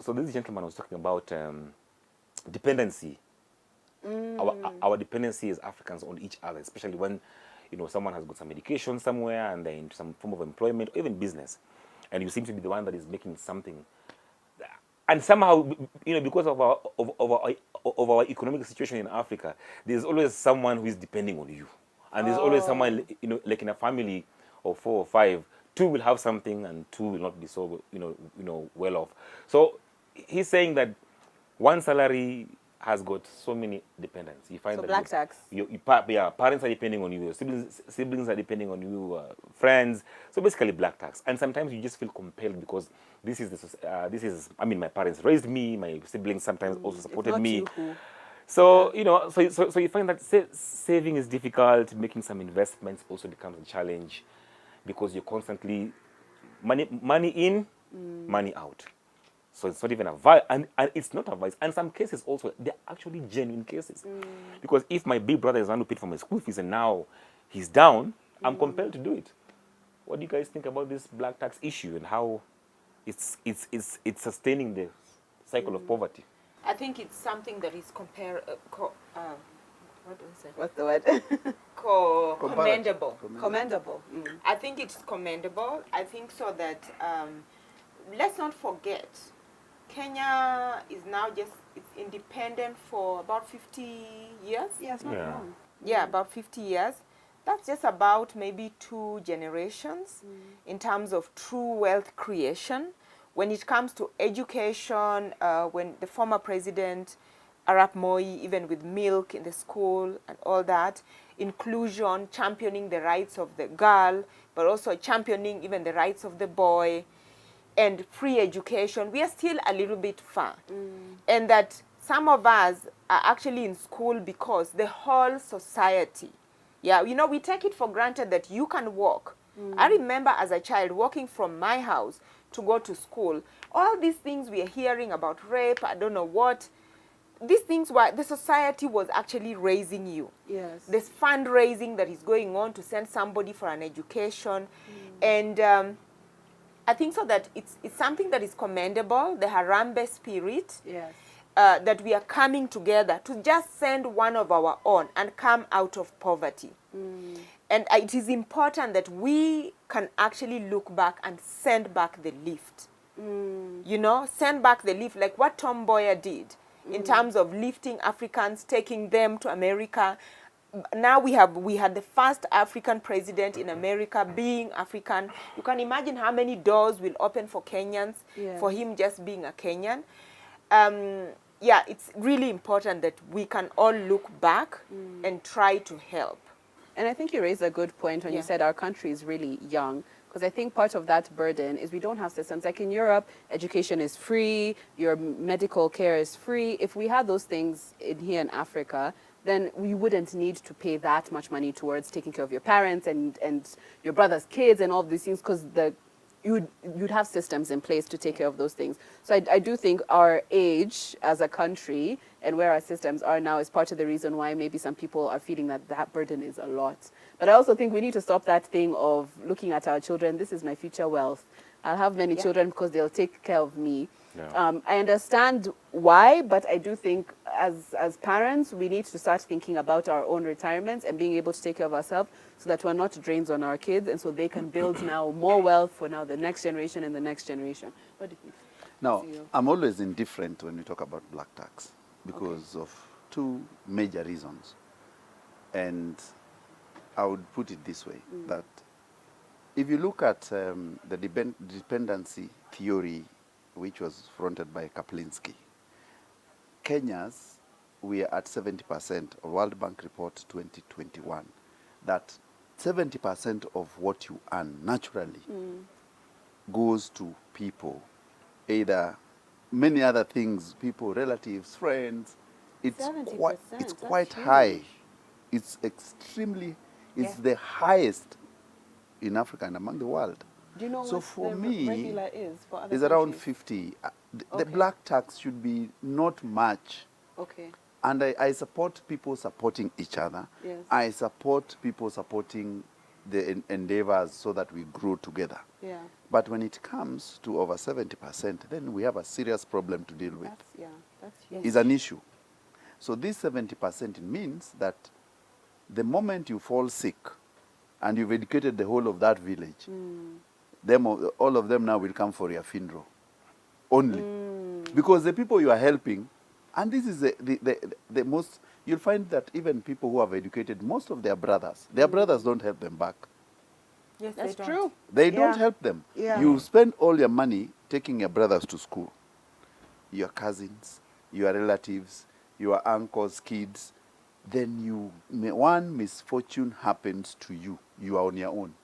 So this gentleman was talking about dependency. Our dependency as Africans on each other, especially when someone has got some education somewhere and they're in some form of employment or even business, and you seem to be the one that is making something, and somehow because of our economic situation in Africa, there's always someone who is depending on you, and there's always someone like in a family of 4 or 5, 2 will have something and 2 will not be so well off. So he's saying that one salary has got so many dependents. You find So that black tax. Parents are depending on you, your siblings are depending on you, friends. So basically black tax. And sometimes you just feel compelled because this is I mean, my parents raised me, my siblings sometimes also supported me. So so you find that saving is difficult. Making some investments also becomes a challenge because you're constantly money in, money out. So it's not even a vice, and it's not a vice. And some cases also, they're actually genuine cases. Because if my big brother is the one who paid for my school fees and now he's down, I'm compelled to do it. What do you guys think about this black tax issue and how it's sustaining the cycle of poverty? I think it's something that is What's the word? commendable. Commendable. I think it's commendable. I think so that let's not forget, Kenya is now it's independent for about 50 years. Yes, not long. Yeah, about 50 years. That's just about maybe 2 generations in terms of true wealth creation. When it comes to education, when the former president, Arap Moi, even with milk in the school and all that, inclusion, championing the rights of the girl, but also championing even the rights of the boy, and free education, we are still a little bit far. And that some of us are actually in school because the whole society, we take it for granted that you can walk. I remember as a child walking from my house to go to school. All these things we are hearing about rape, I don't know what, these things were, the society was actually raising you. Yes. There's fundraising that is going on to send somebody for an education. And I think so that it's something that is commendable, the Harambee spirit, Yes. that we are coming together to just send one of our own and come out of poverty. And it is important that we can actually look back and send back the lift. Send back the lift, like what Tom Mboya did in terms of lifting Africans, taking them to America. Now we had the first African president in America being African. You can imagine how many doors will open for Kenyans for him just being a Kenyan. It's really important that we can all look back and try to help. And I think you raised a good point when you said our country is really young. Because I think part of that burden is we don't have systems. Like in Europe, education is free, your medical care is free. If we had those things here in Africa, then we wouldn't need to pay that much money towards taking care of your parents and your brother's kids and all of these things, because you'd have systems in place to take care of those things. So I do think our age as a country and where our systems are now is part of the reason why maybe some people are feeling that burden is a lot. But I also think we need to stop that thing of looking at our children, this is my future wealth. I'll have many children because they'll take care of me. Yeah. I understand why, but I do think as parents, we need to start thinking about our own retirements and being able to take care of ourselves so that we're not drains on our kids, and so they can build now more wealth for now the next generation and the next generation. What do you think? Now, I'm always indifferent when we talk about black tax because of 2 major reasons. And I would put it this way, that if you look at the dependency theory, which was fronted by Kaplinski, Kenyans, we are at 70% of World Bank report 2021, that 70% of what you earn naturally goes to people, either many other things, people, relatives, friends. It's quite high. It's extremely, it's the highest in Africa and among the world. Do you know so what for the me, regular is for other it's countries? around 50. The black tax should be not much. Okay. And I support people supporting each other. Yes. I support people supporting the endeavors so that we grow together. Yeah. But when it comes to over 70%, then we have a serious problem to deal with. That's huge. Is an issue. So this 70% means that the moment you fall sick and you've educated the whole of that village, all of them now will come for your funeral. Only. Because the people you are helping, and this is the most, you'll find that even people who have educated most of their brothers don't help them back. Yes, That's they don't. true. They don't help them. Yeah. You spend all your money taking your brothers to school, your cousins, your relatives, your uncles' kids. Then one misfortune happens to you. You are on your own.